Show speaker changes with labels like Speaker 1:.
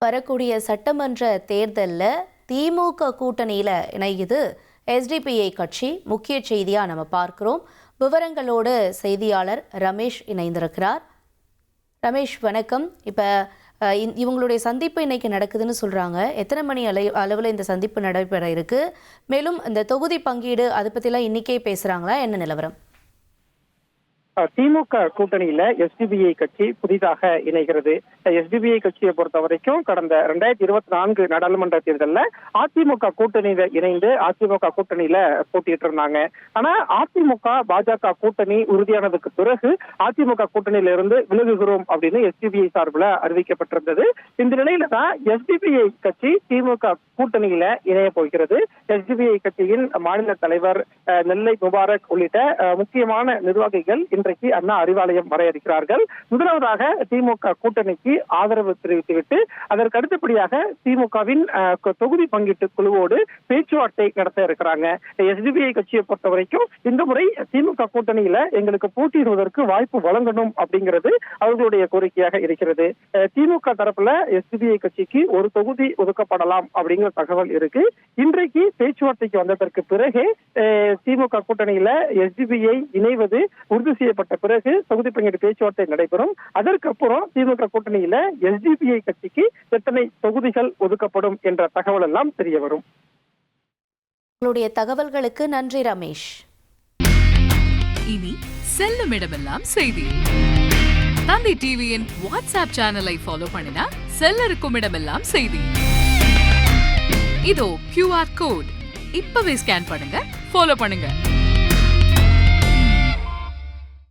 Speaker 1: வரக்கூடிய சட்டமன்ற தேர்தலில் திமுக கூட்டணியில் இணையுது எஸ்டிபிஐ கட்சி. முக்கிய செய்தியாக நம்ம பார்க்கிறோம். விவரங்களோடு செய்தியாளர் ரமேஷ் இணைந்திருக்கிறார். ரமேஷ் வணக்கம். இப்போ இவங்களுடைய சந்திப்பு இன்னைக்கு நடக்குதுன்னு சொல்கிறாங்க. எத்தனை மணி அளவில் இந்த சந்திப்பு நடைபெற இருக்கு? மேலும் இந்த தொகுதி பங்கீடு அதை பற்றிலாம் இன்னைக்கே பேசுகிறாங்களா? என்ன நிலவரம்?
Speaker 2: திமுக கூட்டணியில எஸ்டிபிஐ கட்சி புதிதாக இணைகிறது. எஸ்டிபிஐ கட்சியை பொறுத்த வரைக்கும் கடந்த 2024 நாடாளுமன்ற தேர்தலில் அதிமுக கூட்டணியில இணைந்து அதிமுக கூட்டணியில போட்டிட்டு இருந்தாங்க. ஆனா அதிமுக பாஜக கூட்டணி உறுதியானதுக்கு பிறகு அதிமுக கூட்டணியில இருந்து விலகுகிறோம் அப்படின்னு எஸ்டிபிஐ சார்பில் அறிவிக்கப்பட்டிருந்தது. இந்த நிலையில தான் எஸ்டிபிஐ கட்சி திமுக கூட்டணியில இணைய போகிறது. எஸ்டிபிஐ கட்சியின் மாநில தலைவர் நெல்லை முபாரக் உள்ளிட்ட முக்கியமான நிர்வாகிகள் இன்றைக்கு அண்ணா அறிவாலயம் வர இருக்கிறார்கள். முதலாவதாக திமுக கூட்டணிக்கு ஆதரவு தெரிவித்துவிட்டு அதற்கு அடுத்தபடியாக திமுகவின் தொகுதி பங்கீட்டு குழுவோடு பேச்சுவார்த்தை நடத்த இருக்கிறாங்க. எஸ்டிபிஐ கட்சியை பொறுத்த வரைக்கும் இந்த முறை திமுக கூட்டணியில எங்களுக்கு போட்டியிடுவதற்கு வாய்ப்பு வழங்கணும் அப்படிங்கிறது அவர்களுடைய கோரிக்கையாக இருக்கிறது. திமுக தரப்புல எஸ்டிபிஐ கட்சிக்கு ஒரு தொகுதி ஒதுக்கப்படலாம் அப்படிங்கிற தகவல் இருக்கு. இன்றைக்கு பேச்சுவார்த்தைக்கு வந்ததற்கு பிறகே திமுக கூட்டணியில எஸ்டிபிஐ இணைவது உறுதி செய்யப்பட்ட பிறகு தொகுதி பங்கீடு பேச்சுவார்த்தை நடைபெறும். அதற்கப்புறம் திமுக கூட்டணியில எஸ்டிபிஐ கட்சிக்கு எத்தனை தொகுதிகள் ஒதுக்கப்படும் என்ற தகவல் எல்லாம் தெரிய வரும்.
Speaker 1: உங்களுடைய தகவல்களுக்கு நன்றி ரமேஷ்.
Speaker 3: இனி செல்லும் இடமெல்லாம் செய்தி. தந்தி டிவியின் வாட்ஸ்அப் சேனலை ஃபாலோ பண்ணினா செல்ல இருக்கும் இடமெல்லாம் செய்தி. இதோ QR கோட் இப்பவே ஸ்கேன் பண்ணுங்க, ஃபாலோ பண்ணுங்க.